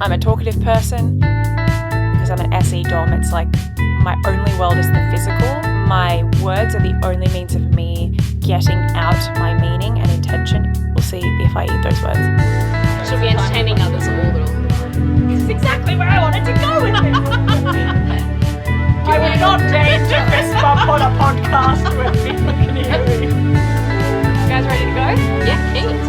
I'm a talkative person. Because I'm an SE dom, it's like my only world is the physical. My words are the only means of me getting out my meaning and intention. We'll see if I eat those words. Should be entertaining others all the time. This is exactly where I wanted to go with this. I would not dare to fist bump on a podcast where people can hear me. You guys ready to go? Yeah, keen.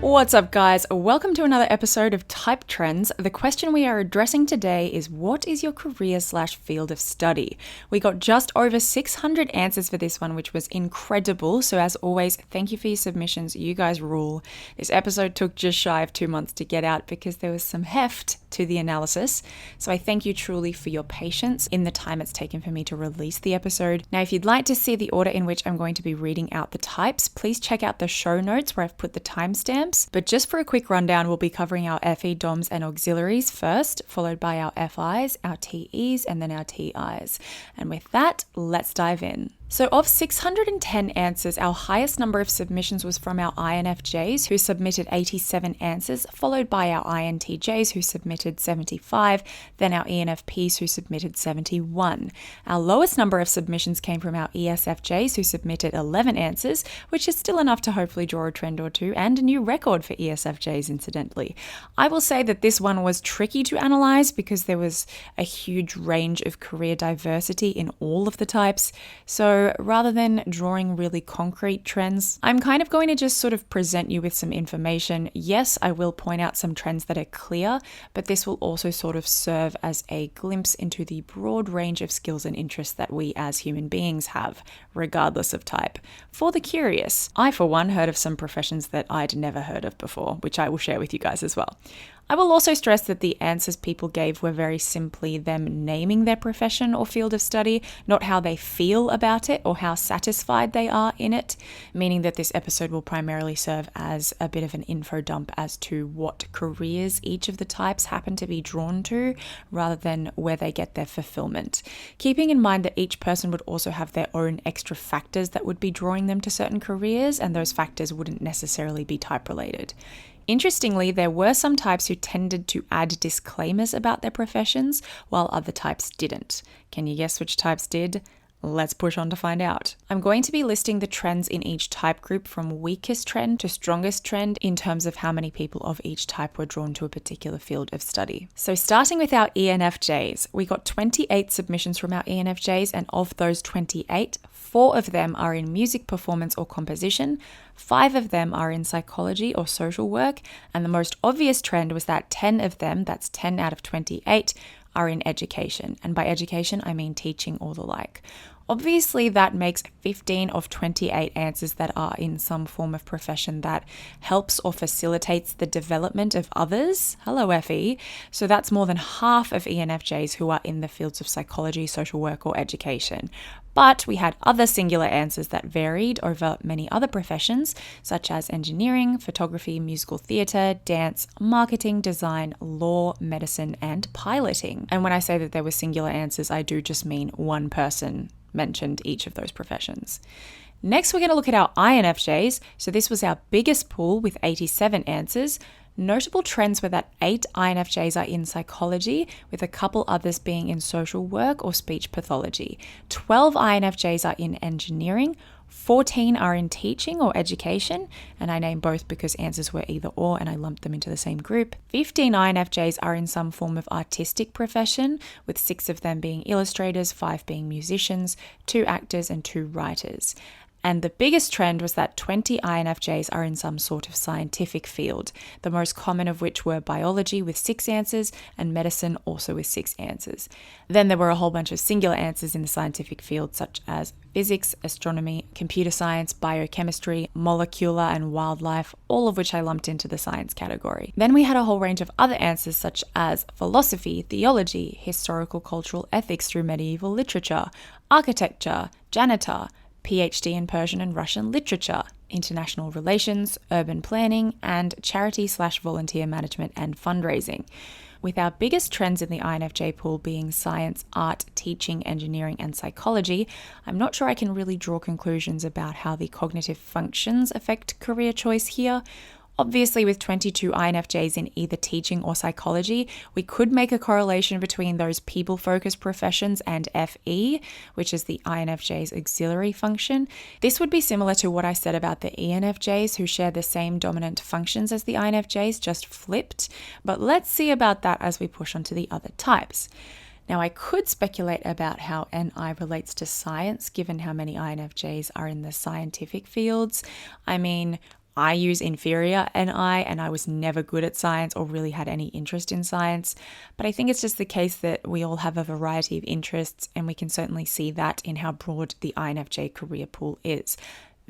What's up, guys? Welcome to another episode of Type Trends. The question we are addressing today is, what is your career/field of study? We got just over 600 answers for this one, which was incredible. So as always, thank you for your submissions. You guys rule. This episode took just shy of 2 months to get out because there was some heft to the analysis. So I thank you truly for your patience in the time it's taken for me to release the episode. Now, if you'd like to see the order in which I'm going to be reading out the types, please check out the show notes where I've put the timestamps. But just for a quick rundown, we'll be covering our FE DOMs and auxiliaries first, followed by our FIs, our TEs, and then our TIs. And with that, let's dive in. So of 610 answers, our highest number of submissions was from our INFJs, who submitted 87 answers, followed by our INTJs, who submitted 75, then our ENFPs, who submitted 71. Our lowest number of submissions came from our ESFJs, who submitted 11 answers, which is still enough to hopefully draw a trend or two, and a new record for ESFJs, incidentally. I will say that this one was tricky to analyze because there was a huge range of career diversity in all of the types. So rather than drawing really concrete trends, I'm kind of going to just sort of present you with some information. Yes, I will point out some trends that are clear, but this will also sort of serve as a glimpse into the broad range of skills and interests that we as human beings have, regardless of type. For the curious, I for one heard of some professions that I'd never heard of before, which I will share with you guys as well. I will also stress that the answers people gave were very simply them naming their profession or field of study, not how they feel about it or how satisfied they are in it, meaning that this episode will primarily serve as a bit of an info dump as to what careers each of the types happen to be drawn to, rather than where they get their fulfillment. Keeping in mind that each person would also have their own extra factors that would be drawing them to certain careers, and those factors wouldn't necessarily be type related. Interestingly, there were some types who tended to add disclaimers about their professions, while other types didn't. Can you guess which types did? Let's push on to find out. I'm going to be listing the trends in each type group from weakest trend to strongest trend in terms of how many people of each type were drawn to a particular field of study. So starting with our ENFJs, we got 28 submissions from our ENFJs, and of those 28, 4 of them are in music performance or composition, 5 of them are in psychology or social work, and the most obvious trend was that 10 of them, that's 10 out of 28, are in education. And by education, I mean teaching or the like. Obviously, that makes 15 of 28 answers that are in some form of profession that helps or facilitates the development of others. Hello, FE. So that's more than half of ENFJs who are in the fields of psychology, social work, or education. But we had other singular answers that varied over many other professions, such as engineering, photography, musical theatre, dance, marketing, design, law, medicine, and piloting. And when I say that there were singular answers, I do just mean one person mentioned each of those professions. Next, we're going to look at our INFJs. So this was our biggest pool with 87 answers. Notable trends were that 8 INFJs are in psychology, with a couple others being in social work or speech pathology. 12 INFJs are in engineering, 14 are in teaching or education, and I named both because answers were either or and I lumped them into the same group. 15 INFJs are in some form of artistic profession, with 6 of them being illustrators, 5 being musicians, 2 actors, and 2 writers. And the biggest trend was that 20 INFJs are in some sort of scientific field, the most common of which were biology with 6 answers and medicine also with 6 answers. Then there were a whole bunch of singular answers in the scientific field, such as physics, astronomy, computer science, biochemistry, molecular and wildlife, all of which I lumped into the science category. Then we had a whole range of other answers such as philosophy, theology, historical cultural ethics through medieval literature, architecture, janitor, PhD in Persian and Russian literature, international relations, urban planning, and charity/volunteer management and fundraising. With our biggest trends in the INFJ pool being science, art, teaching, engineering, and psychology, I'm not sure I can really draw conclusions about how the cognitive functions affect career choice here. Obviously, with 22 INFJs in either teaching or psychology, we could make a correlation between those people-focused professions and FE, which is the INFJ's auxiliary function. This would be similar to what I said about the ENFJs, who share the same dominant functions as the INFJs, just flipped. But let's see about that as we push on to the other types. Now, I could speculate about how NI relates to science, given how many INFJs are in the scientific fields. I mean, I use inferior NI, and I was never good at science or really had any interest in science. But I think it's just the case that we all have a variety of interests, and we can certainly see that in how broad the INFJ career pool is.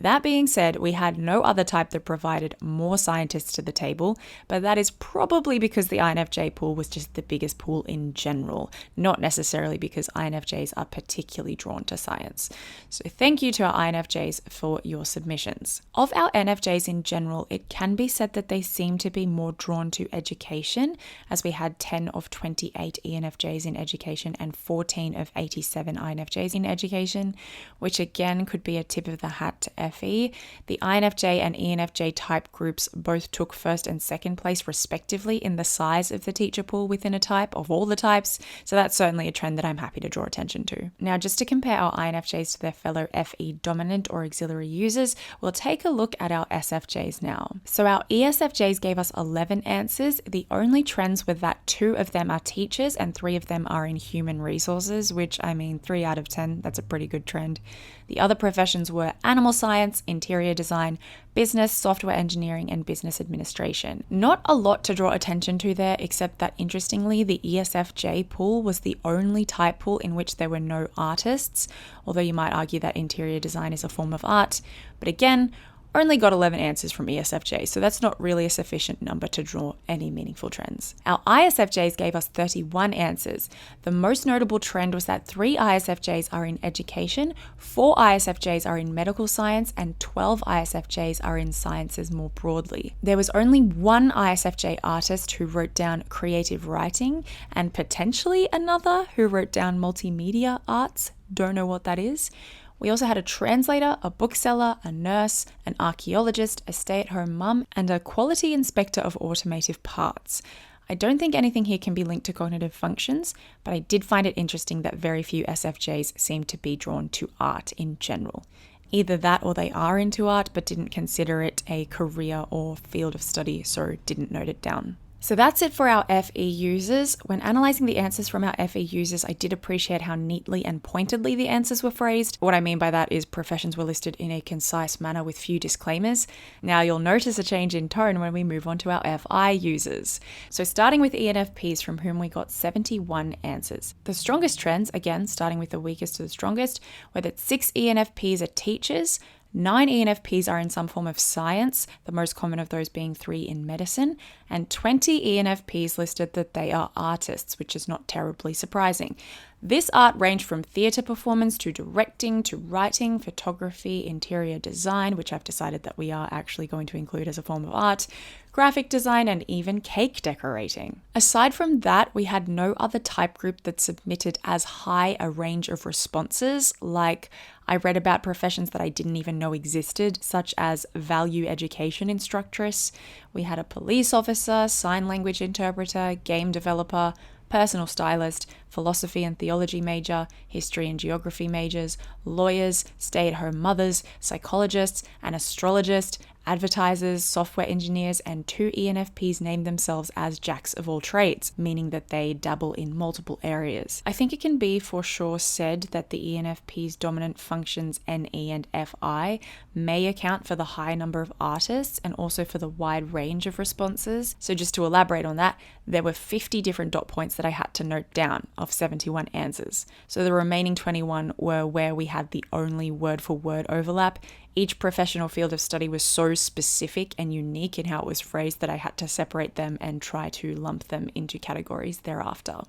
That being said, we had no other type that provided more scientists to the table, but that is probably because the INFJ pool was just the biggest pool in general, not necessarily because INFJs are particularly drawn to science. So thank you to our INFJs for your submissions. Of our NFJs in general, it can be said that they seem to be more drawn to education, as we had 10 of 28 ENFJs in education and 14 of 87 INFJs in education, which again could be a tip of the hat to FE. The INFJ and ENFJ type groups both took first and second place respectively in the size of the teacher pool within a type of all the types, so that's certainly a trend that I'm happy to draw attention to. Now, just to compare our INFJs to their fellow FE dominant or auxiliary users, we'll take a look at our SFJs now. So our ESFJs gave us 11 answers. The only trends were that 2 of them are teachers and 3 of them are in human resources, which, I mean, 3 out of 10, that's a pretty good trend. The other professions were animal science, interior design, business, software engineering, and business administration. Not a lot to draw attention to there, except that interestingly, the ESFJ pool was the only type pool in which there were no artists, although you might argue that interior design is a form of art. But again, only got 11 answers from ESFJ, so that's not really a sufficient number to draw any meaningful trends. Our ISFJs gave us 31 answers. The most notable trend was that 3 ISFJs are in education, 4 ISFJs are in medical science, and 12 ISFJs are in sciences more broadly. There was only 1 ISFJ artist who wrote down creative writing, and potentially another who wrote down multimedia arts. Don't know what that is. We also had a translator, a bookseller, a nurse, an archaeologist, a stay-at-home mum, and a quality inspector of automotive parts. I don't think anything here can be linked to cognitive functions, but I did find it interesting that very few SFJs seem to be drawn to art in general. Either that or they are into art but didn't consider it a career or field of study, so didn't note it down. So that's it for our FE users. When analysing the answers from our FE users, I did appreciate how neatly and pointedly the answers were phrased. What I mean by that is professions were listed in a concise manner with few disclaimers. Now you'll notice a change in tone when we move on to our FI users. So starting with ENFPs, from whom we got 71 answers. The strongest trends, again starting with the weakest to the strongest, were that 6 ENFPs are teachers, 9 ENFPs are in some form of science, the most common of those being 3 in medicine, and 20 ENFPs listed that they are artists, which is not terribly surprising. This art ranged from theatre performance to directing to writing, photography, interior design, which I've decided that we are actually going to include as a form of art, graphic design, and even cake decorating. Aside from that, we had no other type group that submitted as high a range of responses. Like, I read about professions that I didn't even know existed, such as value education instructress. We had a police officer, sign language interpreter, game developer, personal stylist, philosophy and theology major, history and geography majors, lawyers, stay-at-home mothers, psychologists, an astrologist, advertisers, software engineers, and 2 ENFPs named themselves as jacks of all trades, meaning that they dabble in multiple areas. I think it can be for sure said that the ENFP's dominant functions NE and FI may account for the high number of artists and also for the wide range of responses. So just to elaborate on that, there were 50 different dot points that I had to note down of 71 answers. So the remaining 21 were where we had the only word-for-word overlap. Each professional field of study was so specific and unique in how it was phrased that I had to separate them and try to lump them into categories thereafter.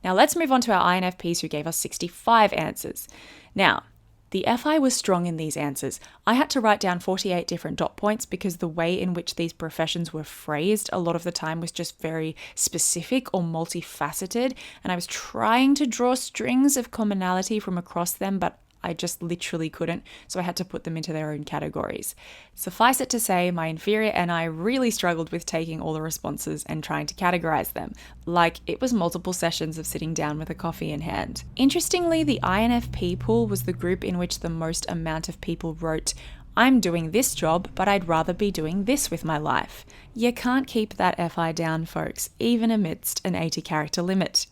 Now let's move on to our INFPs, who gave us 65 answers. Now, the FI was strong in these answers. I had to write down 48 different dot points because the way in which these professions were phrased a lot of the time was just very specific or multifaceted, and I was trying to draw strings of commonality from across them, but I just literally couldn't, so I had to put them into their own categories. Suffice it to say, my inferior and I really struggled with taking all the responses and trying to categorize them, like it was multiple sessions of sitting down with a coffee in hand. Interestingly, the INFP pool was the group in which the most amount of people wrote, "I'm doing this job, but I'd rather be doing this with my life." You can't keep that FI down, folks, even amidst an 80 character limit.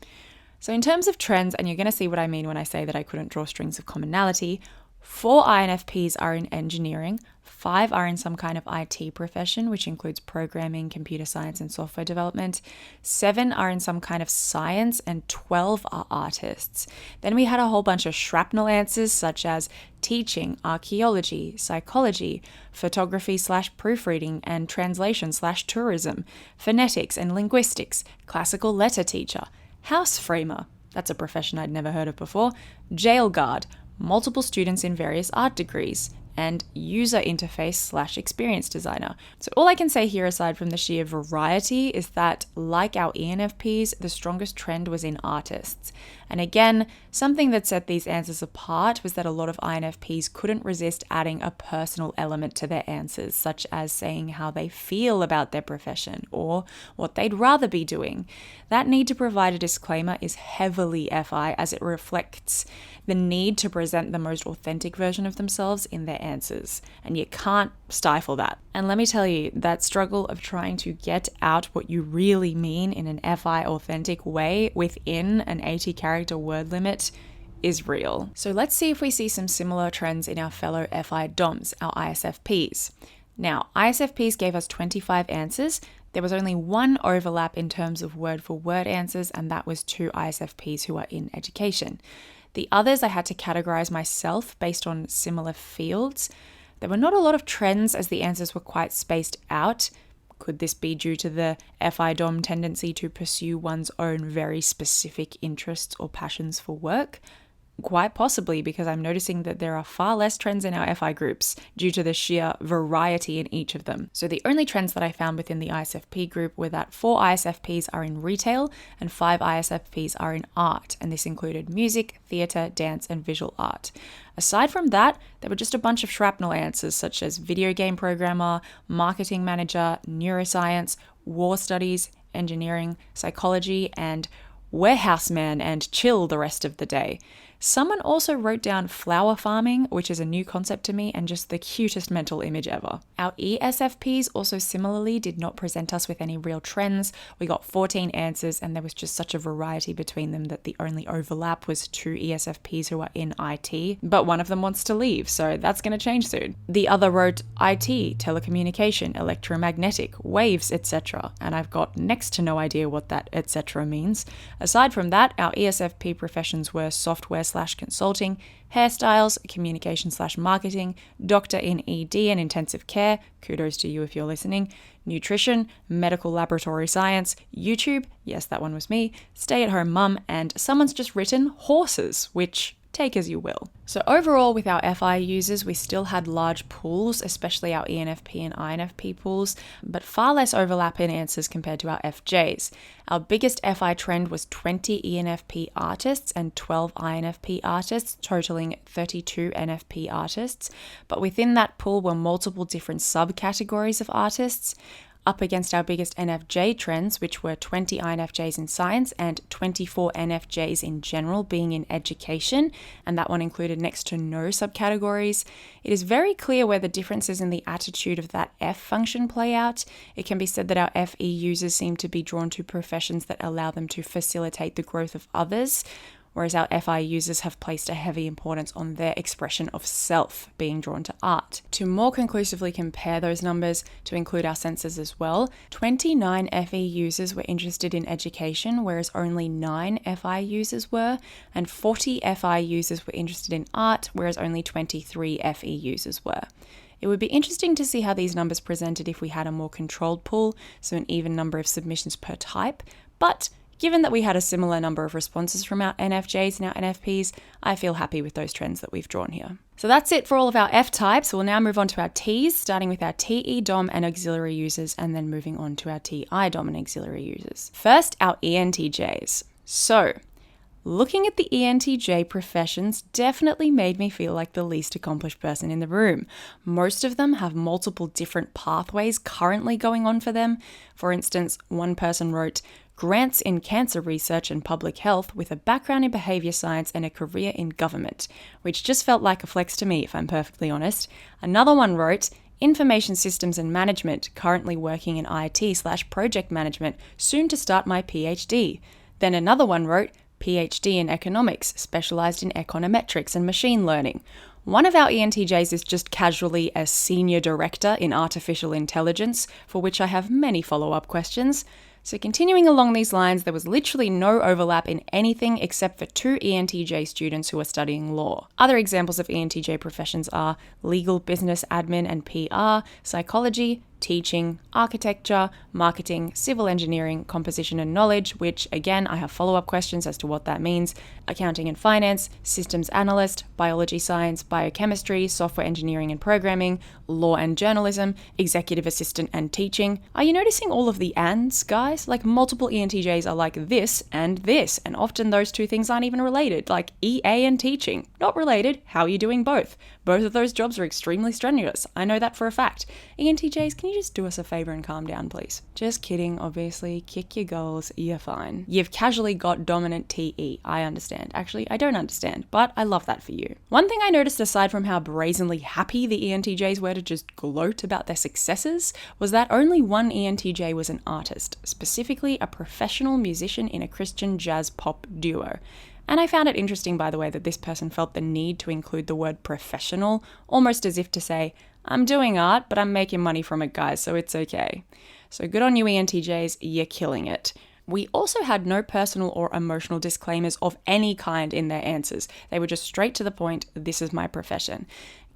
So in terms of trends, and you're going to see what I mean when I say that I couldn't draw strings of commonality, 4 INFPs are in engineering, 5 are in some kind of IT profession, which includes programming, computer science, and software development. 7 are in some kind of science, and 12 are artists. Then we had a whole bunch of shrapnel answers such as teaching, archaeology, psychology, photography/proofreading, and translation/tourism, phonetics and linguistics, classical letter teacher, house framer, that's a profession I'd never heard of before, jail guard, multiple students in various art degrees, and user interface/experience designer. So all I can say here aside from the sheer variety is that, like our ENFPs, the strongest trend was in artists. And again, something that set these answers apart was that a lot of INFPs couldn't resist adding a personal element to their answers, such as saying how they feel about their profession or what they'd rather be doing. That need to provide a disclaimer is heavily FI, as it reflects the need to present the most authentic version of themselves in their answers, and you can't stifle that. And let me tell you, that struggle of trying to get out what you really mean in an FI authentic way within an 80 character word limit is real. So let's see if we see some similar trends in our fellow FI DOMs, our ISFPs. Now, ISFPs gave us 25 answers. There was only one overlap in terms of word for word answers, and that was 2 ISFPs who are in education. The others I had to categorize myself based on similar fields. There were not a lot of trends as the answers were quite spaced out. Could this be due to the FI DOM tendency to pursue one's own very specific interests or passions for work? Quite possibly, because I'm noticing that there are far less trends in our FI groups due to the sheer variety in each of them. So the only trends that I found within the ISFP group were that 4 ISFPs are in retail and 5 ISFPs are in art, and this included music, theatre, dance, and visual art. Aside from that, there were just a bunch of shrapnel answers such as video game programmer, marketing manager, neuroscience, war studies, engineering, psychology, and warehouseman and chill the rest of the day. Someone also wrote down flower farming, which is a new concept to me and just the cutest mental image ever. Our ESFPs also similarly did not present us with any real trends. We got 14 answers and there was just such a variety between them that the only overlap was 2 ESFPs who are in IT, but one of them wants to leave, so that's going to change soon. The other wrote IT, telecommunication, electromagnetic, waves, etc. And I've got next to no idea what that etc. means. Aside from that, our ESFP professions were software/consulting, hairstyles, communication/marketing, doctor in ED and intensive care, kudos to you if you're listening, nutrition, medical laboratory science, YouTube, yes, that one was me, stay-at-home mum, and someone's just written horses, which take as you will. So overall, with our FI users, we still had large pools, especially our ENFP and INFP pools, but far less overlap in answers compared to our FJs. Our biggest FI trend was 20 ENFP artists and 12 INFP artists, totaling 32 NFP artists. But within that pool were multiple different subcategories of artists, up against our biggest NFJ trends, which were 20 INFJs in science and 24 NFJs in general, being in education, and that one included next to no subcategories. It is very clear where the differences in the attitude of that F function play out. It can be said that our FE users seem to be drawn to professions that allow them to facilitate the growth of others, whereas our FI users have placed a heavy importance on their expression of self, being drawn to art. To more conclusively compare those numbers, to include our senses as well, 29 FE users were interested in education, whereas only 9 FI users were, and 40 FI users were interested in art, whereas only 23 FE users were. It would be interesting to see how these numbers presented if we had a more controlled pool, so an even number of submissions per type, but given that we had a similar number of responses from our NFJs and our NFPs, I feel happy with those trends that we've drawn here. So that's it for all of our F types. We'll now move on to our Ts, starting with our TE DOM and auxiliary users, and then moving on to our TI DOM and auxiliary users. First, our ENTJs. So, Looking at the ENTJ professions definitely made me feel like the least accomplished person in the room. Most of them have multiple different pathways currently going on for them. For instance, one person wrote, grants in cancer research and public health with a background in behaviour science and a career in government, which just felt like a flex to me, if I'm perfectly honest. Another one wrote, information systems and management, currently working in IT/project management, soon to start my PhD. Then another one wrote, PhD in economics, specialised in econometrics and machine learning. One of our ENTJs is just casually a senior director in artificial intelligence, for which I have many follow-up questions. So continuing along these lines, there was literally no overlap in anything except for 2 ENTJ students who are studying law. Other examples of ENTJ professions are legal, business, admin and PR, psychology, teaching, architecture, marketing, civil engineering, composition and knowledge, which again, I have follow-up questions as to what that means, accounting and finance, systems analyst, biology science, biochemistry, software engineering and programming, law and journalism, executive assistant and teaching. Are you noticing all of the ands, guys? Like multiple ENTJs are like this, and often those two things aren't even related, like EA and teaching. Not related, how are you doing both? Both of those jobs are extremely strenuous. I know that for a fact. ENTJs, can you just do us a favor and calm down, please? Just kidding, obviously. Kick your goals, you're fine. You've casually got dominant TE. I understand. Actually, I don't understand, but I love that for you. One thing I noticed aside from how brazenly happy the ENTJs were to just gloat about their successes was that only one ENTJ was an artist, specifically a professional musician in a Christian jazz pop duo. And I found it interesting, by the way, that this person felt the need to include the word professional, almost as if to say, I'm doing art, but I'm making money from it, guys, so it's okay. So good on you, ENTJs, you're killing it. We also had no personal or emotional disclaimers of any kind in their answers. They were just straight to the point, this is my profession.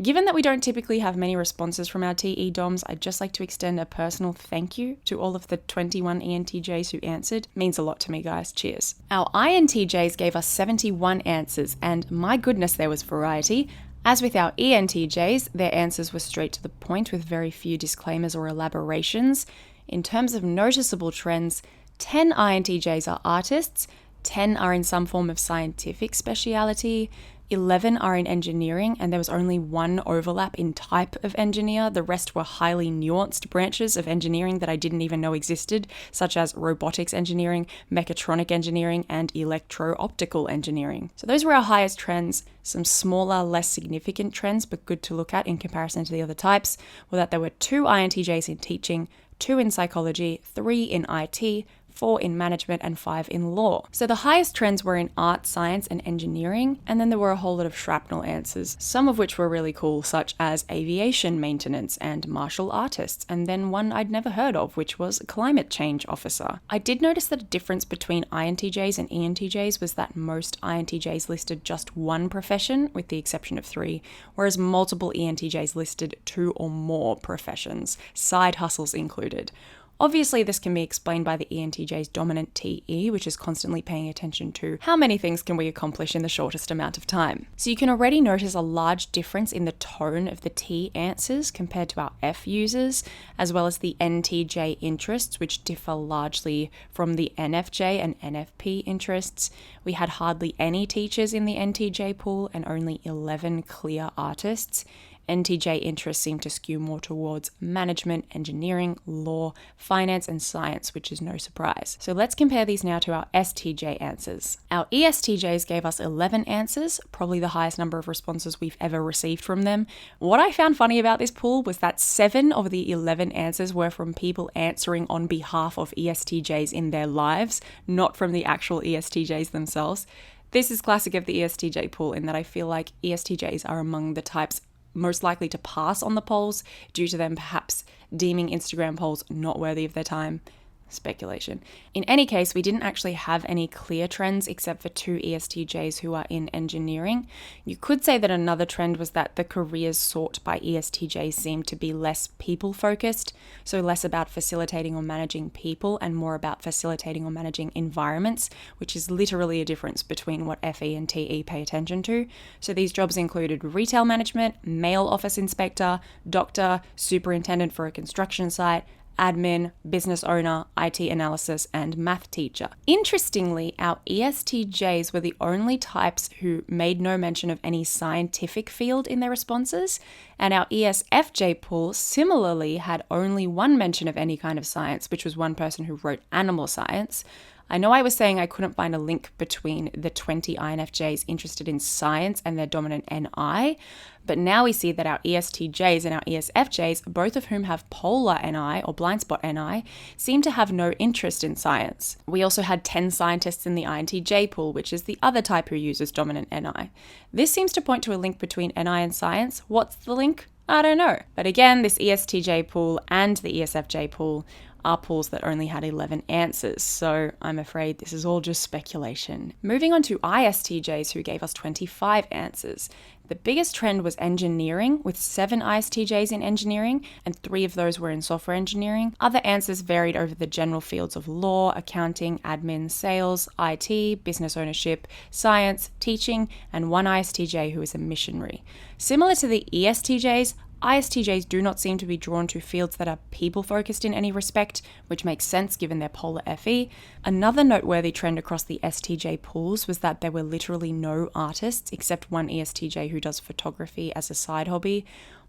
Given that we don't typically have many responses from our TE DOMs, I'd just like to extend a personal thank you to all of the 21 ENTJs who answered. Means a lot to me, guys. Cheers. Our INTJs gave us 71 answers, and my goodness, there was variety. As with our ENTJs, their answers were straight to the point with very few disclaimers or elaborations. In terms of noticeable trends, 10 INTJs are artists, 10 are in some form of scientific speciality, 11 are in engineering, and there was only one overlap in type of engineer. The rest were highly nuanced branches of engineering that I didn't even know existed, such as robotics engineering, mechatronic engineering, and electro-optical engineering. So those were our highest trends. Some smaller, less significant trends, but good to look at in comparison to the other types, were that there were 2 INTJs in teaching, 2 in psychology, 3 in IT, 4 in management, and 5 in law. So the highest trends were in art, science, and engineering, and then there were a whole lot of shrapnel answers, some of which were really cool, such as aviation maintenance and martial artists, and then one I'd never heard of, which was climate change officer. I did notice that a difference between INTJs and ENTJs was that most INTJs listed just one profession, with the exception of 3, whereas multiple ENTJs listed 2 or more professions, side hustles included. Obviously, this can be explained by the ENTJ's dominant TE, which is constantly paying attention to how many things can we accomplish in the shortest amount of time. So you can already notice a large difference in the tone of the T answers compared to our F users, as well as the NTJ interests, which differ largely from the NFJ and NFP interests. We had hardly any teachers in the NTJ pool and only 11 clear artists. NTJ interests seem to skew more towards management, engineering, law, finance, and science, which is no surprise. So let's compare these now to our STJ answers. Our ESTJs gave us 11 answers, probably the highest number of responses we've ever received from them. What I found funny about this pool was that 7 of the 11 answers were from people answering on behalf of ESTJs in their lives, not from the actual ESTJs themselves. This is classic of the ESTJ pool in that I feel like ESTJs are among the types most likely to pass on the polls due to them perhaps deeming Instagram polls not worthy of their time. Speculation. In any case, we didn't actually have any clear trends except for 2 ESTJs who are in engineering. You could say that another trend was that the careers sought by ESTJs seemed to be less people-focused, so less about facilitating or managing people and more about facilitating or managing environments, which is literally a difference between what FE and TE pay attention to. So these jobs included retail management, mail office inspector, doctor, superintendent for a construction site, admin, business owner, IT analysis, and math teacher. Interestingly, our ESTJs were the only types who made no mention of any scientific field in their responses, and our ESFJ pool similarly had only one mention of any kind of science, which was one person who wrote animal science. I know I was saying I couldn't find a link between the 20 INFJs interested in science and their dominant NI, but now we see that our ESTJs and our ESFJs, both of whom have polar NI or blind spot NI, seem to have no interest in science. We also had 10 scientists in the INTJ pool, which is the other type who uses dominant NI. This seems to point to a link between NI and science. What's the link? I don't know. But again, this ESTJ pool and the ESFJ pool are pools that only had 11 answers, so I'm afraid this is all just speculation. Moving on to ISTJs, who gave us 25 answers. The biggest trend was engineering, with 7 ISTJs in engineering, and 3 of those were in software engineering. Other answers varied over the general fields of law, accounting, admin, sales, IT, business ownership, science, teaching, and 1 ISTJ who is a missionary. Similar to the ESTJs, ISTJs do not seem to be drawn to fields that are people-focused in any respect, which makes sense given their polar FE. Another noteworthy trend across the STJ pools was that there were literally no artists except 1 ESTJ who does photography as a side hobby.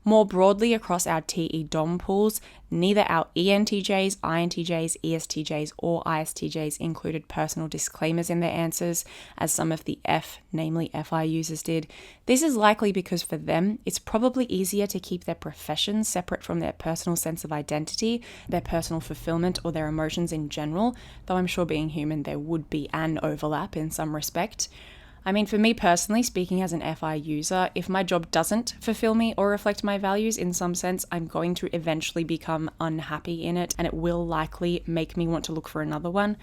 More broadly across our TE-DOM pools, neither our ENTJs, INTJs, ESTJs, or ISTJs included personal disclaimers in their answers, as some of the F, namely FI users did. This is likely because for them, it's probably easier to keep their profession separate from their personal sense of identity, their personal fulfillment, or their emotions in general, though I'm sure being human, there would be an overlap in some respect. I mean, for me personally, speaking as an FI user, if my job doesn't fulfill me or reflect my values in some sense, I'm going to eventually become unhappy in it, and it will likely make me want to look for another one.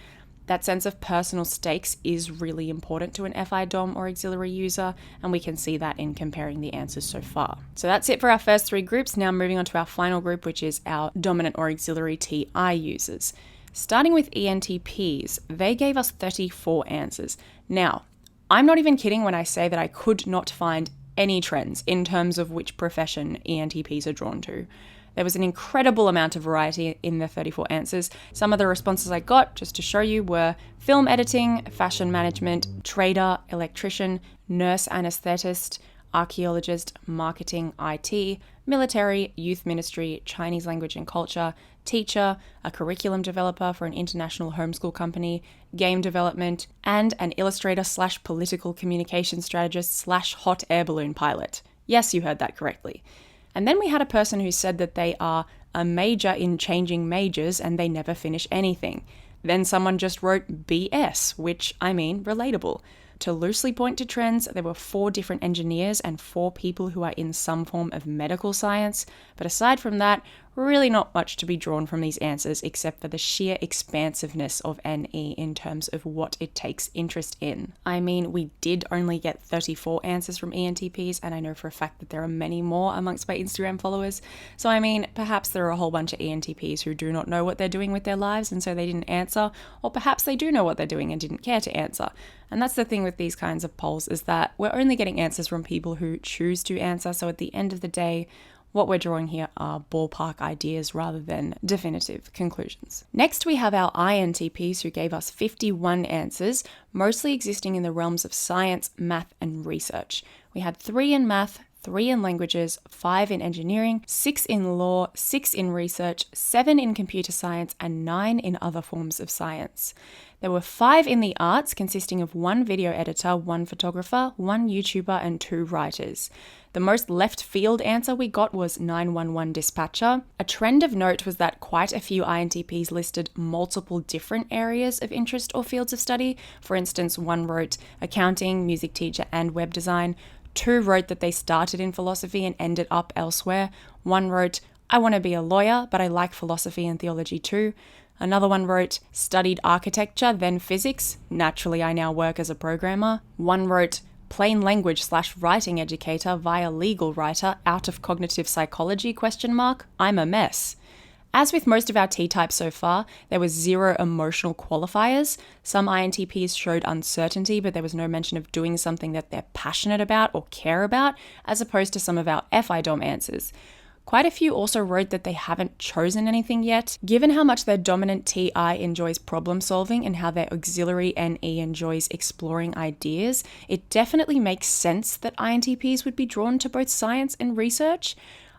That sense of personal stakes is really important to an FI DOM or auxiliary user, and we can see that in comparing the answers so far. So that's it for our first 3 groups. Now moving on to our final group, which is our dominant or auxiliary TI users. Starting with ENTPs, they gave us 34 answers. Now, I'm not even kidding when I say that I could not find any trends in terms of which profession ENTPs are drawn to. There was an incredible amount of variety in the 34 answers. Some of the responses I got, just to show you, were film editing, fashion management, trader, electrician, nurse anesthetist, archaeologist, marketing, IT, military, youth ministry, Chinese language and culture, teacher, a curriculum developer for an international homeschool company, game development, and an illustrator/political communication strategist/hot air balloon pilot. Yes, you heard that correctly. And then we had a person who said that they are a major in changing majors and they never finish anything. Then someone just wrote BS, which, I mean, relatable. To loosely point to trends, there were 4 different engineers and 4 people who are in some form of medical science, but aside from that, really not much to be drawn from these answers except for the sheer expansiveness of NE in terms of what it takes interest in. I mean, we did only get 34 answers from ENTPs, and I know for a fact that there are many more amongst my Instagram followers, so I mean, perhaps there are a whole bunch of ENTPs who do not know what they're doing with their lives and so they didn't answer, or perhaps they do know what they're doing and didn't care to answer. And that's the thing with these kinds of polls, is that we're only getting answers from people who choose to answer, so at the end of the day, what we're drawing here are ballpark ideas rather than definitive conclusions. Next, we have our INTPs who gave us 51 answers, mostly existing in the realms of science, math, and research. We had 3 in math, 3 in languages, 5 in engineering, 6 in law, 6 in research, 7 in computer science, and 9 in other forms of science. There were 5 in the arts, consisting of 1 video editor, 1 photographer, 1 YouTuber, and 2 writers. The most left field answer we got was 911 dispatcher. A trend of note was that quite a few INTPs listed multiple different areas of interest or fields of study. For instance, 1 wrote accounting, music teacher, and web design. 2 wrote that they started in philosophy and ended up elsewhere. 1 wrote, I want to be a lawyer, but I like philosophy and theology too. Another one wrote, studied architecture, then physics. Naturally, I now work as a programmer. 1 wrote, plain language/writing educator via legal writer out of cognitive psychology, ? I'm a mess. As with most of our T-types so far, there was 0 emotional qualifiers. Some INTPs showed uncertainty, but there was no mention of doing something that they're passionate about or care about, as opposed to some of our FI DOM answers. Quite a few also wrote that they haven't chosen anything yet. Given how much their dominant TI enjoys problem solving and how their auxiliary NE enjoys exploring ideas, it definitely makes sense that INTPs would be drawn to both science and research.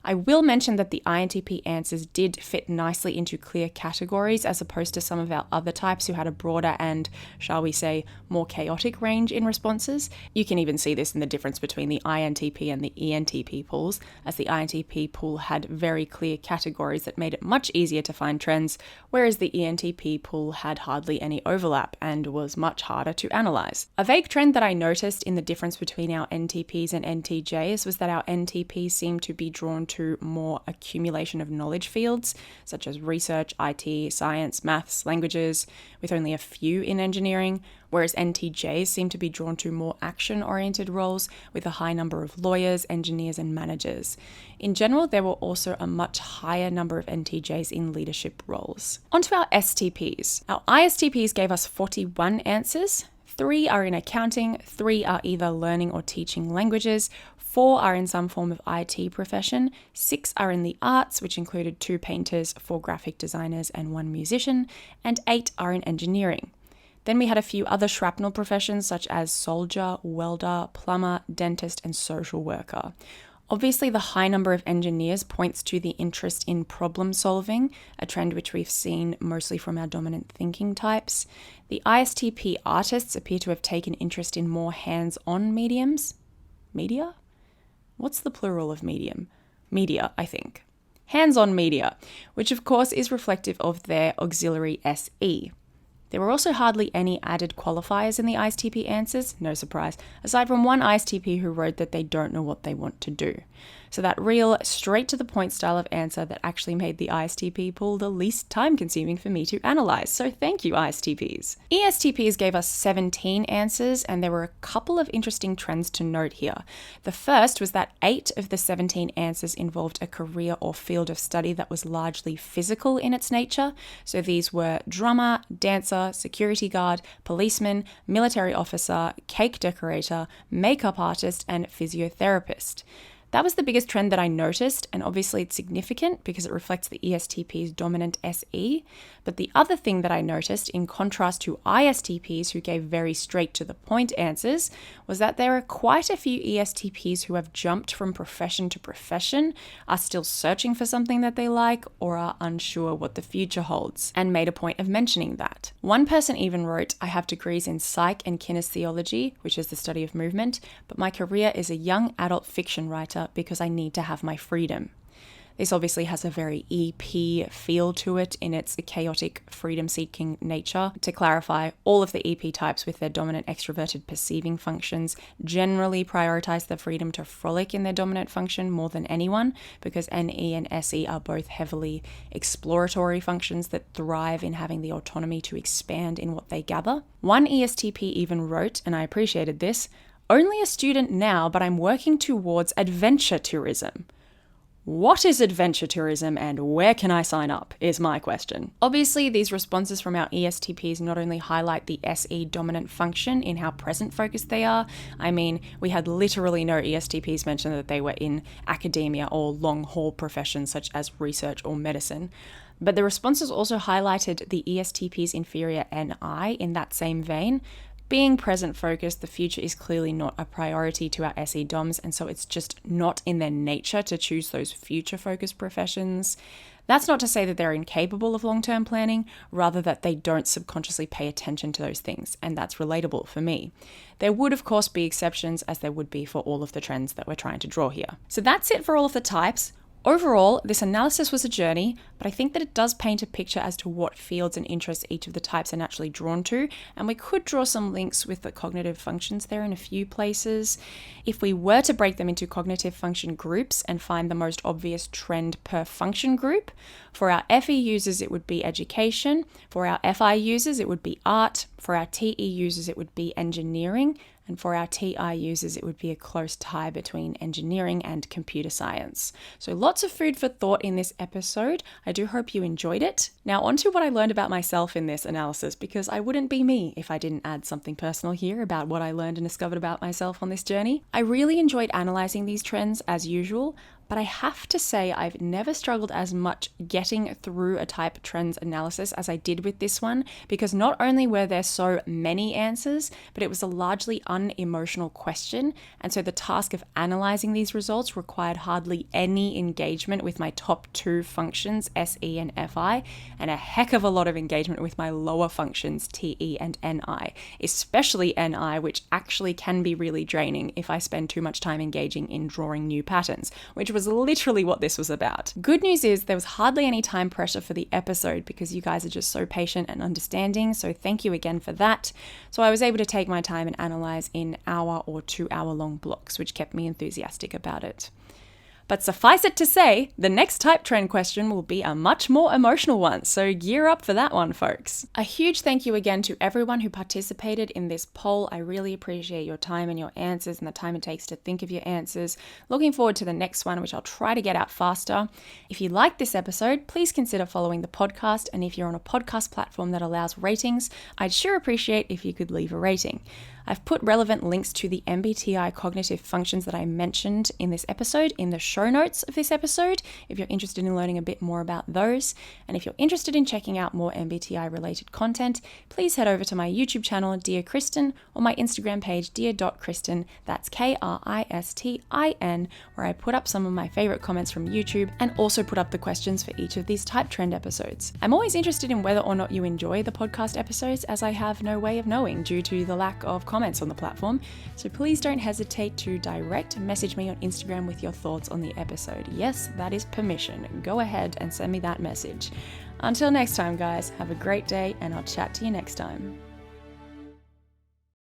I will mention that the INTP answers did fit nicely into clear categories as opposed to some of our other types who had a broader and, shall we say, more chaotic range in responses. You can even see this in the difference between the INTP and the ENTP pools, as the INTP pool had very clear categories that made it much easier to find trends, whereas the ENTP pool had hardly any overlap and was much harder to analyze. A vague trend that I noticed in the difference between our NTPs and NTJs was that our NTPs seemed to be drawn to more accumulation of knowledge fields, such as research, IT, science, maths, languages, with only a few in engineering, whereas NTJs seem to be drawn to more action-oriented roles with a high number of lawyers, engineers, and managers. In general, there were also a much higher number of NTJs in leadership roles. Onto our STPs. Our ISTPs gave us 41 answers. 3 are in accounting, 3 are either learning or teaching languages, 4 are in some form of IT profession, 6 are in the arts, which included 2 painters, 4 graphic designers, and 1 musician, and 8 are in engineering. Then we had a few other shrapnel professions such as soldier, welder, plumber, dentist, and social worker. Obviously, the high number of engineers points to the interest in problem solving, a trend which we've seen mostly from our dominant thinking types. The ISTP artists appear to have taken interest in more hands-on mediums. Media? What's the plural of medium? Media, I think. Hands-on media, which of course is reflective of their auxiliary SE. There were also hardly any added qualifiers in the ISTP answers, no surprise, aside from one ISTP who wrote that they don't know what they want to do. So that real, straight-to-the-point style of answer that actually made the ISTP pool the least time-consuming for me to analyze. So thank you, ISTPs. ESTPs gave us 17 answers, and there were a couple of interesting trends to note here. The first was that 8 of the 17 answers involved a career or field of study that was largely physical in its nature. So these were drummer, dancer, security guard, policeman, military officer, cake decorator, makeup artist, and physiotherapist. That was the biggest trend that I noticed, and obviously it's significant because it reflects the ESTP's dominant SE. But the other thing that I noticed, in contrast to ISTPs who gave very straight to the point answers, was that there are quite a few ESTPs who have jumped from profession to profession, are still searching for something that they like, or are unsure what the future holds, and made a point of mentioning that. One person even wrote, "I have degrees in psych and kinesiology, which is the study of movement, but my career is a young adult fiction writer because I need to have my freedom." This obviously has a very EP feel to it in its chaotic, freedom-seeking nature. To clarify, all of the EP types with their dominant extroverted perceiving functions generally prioritize the freedom to frolic in their dominant function more than anyone, because NE and SE are both heavily exploratory functions that thrive in having the autonomy to expand in what they gather. One ESTP even wrote, and I appreciated this, "Only a student now, but I'm working towards adventure tourism." What is adventure tourism and where can I sign up, is my question. Obviously, these responses from our ESTPs not only highlight the SE dominant function in how present focused they are. I mean, we had literally no ESTPs mention that they were in academia or long haul professions such as research or medicine. But the responses also highlighted the ESTP's inferior NI in that same vein. Being present focused, the future is clearly not a priority to our SE DOMs, and so it's just not in their nature to choose those future focused professions. That's not to say that they're incapable of long-term planning, rather that they don't subconsciously pay attention to those things, and that's relatable for me. There would of course be exceptions, as there would be for all of the trends that we're trying to draw here. So that's it for all of the types. Overall, this analysis was a journey, but I think that it does paint a picture as to what fields and interests each of the types are naturally drawn to, and we could draw some links with the cognitive functions there in a few places. If we were to break them into cognitive function groups and find the most obvious trend per function group, for our FE users it would be education, for our FI users it would be art, for our TE users it would be engineering, and for our TI users, it would be a close tie between engineering and computer science. So lots of food for thought in this episode. I do hope you enjoyed it. Now onto what I learned about myself in this analysis, because I wouldn't be me if I didn't add something personal here about what I learned and discovered about myself on this journey. I really enjoyed analysing these trends as usual, But I have to say I've never struggled as much getting through a type trends analysis as I did with this one, because not only were there so many answers, but it was a largely unemotional question, and so the task of analysing these results required hardly any engagement with my top two functions, SE and FI, and a heck of a lot of engagement with my lower functions, TE and NI, especially NI, which actually can be really draining if I spend too much time engaging in drawing new patterns, which was literally what this was about. Good news is there was hardly any time pressure for the episode because you guys are just so patient and understanding, so thank you again for that. So I was able to take my time and analyse in hour or 2 hour long blocks, which kept me enthusiastic about it. But suffice it to say, the next type trend question will be a much more emotional one, so gear up for that one, folks. A huge thank you again to everyone who participated in this poll. I really appreciate your time and your answers and the time it takes to think of your answers. Looking forward to the next one, which I'll try to get out faster. If you liked this episode, please consider following the podcast, and if you're on a podcast platform that allows ratings, I'd sure appreciate if you could leave a rating. I've put relevant links to the MBTI cognitive functions that I mentioned in this episode in the show notes of this episode, if you're interested in learning a bit more about those. And if you're interested in checking out more MBTI related content, please head over to my YouTube channel, Dear Kristen, or my Instagram page, dear.kristen, that's Kristin, where I put up some of my favorite comments from YouTube and also put up the questions for each of these type trend episodes. I'm always interested in whether or not you enjoy the podcast episodes, as I have no way of knowing due to the lack of comments on the platform, so please don't hesitate to direct message me on Instagram with your thoughts on the episode. Yes, that is permission. Go ahead and send me that message. Until next time, guys, have a great day, and I'll chat to you next time.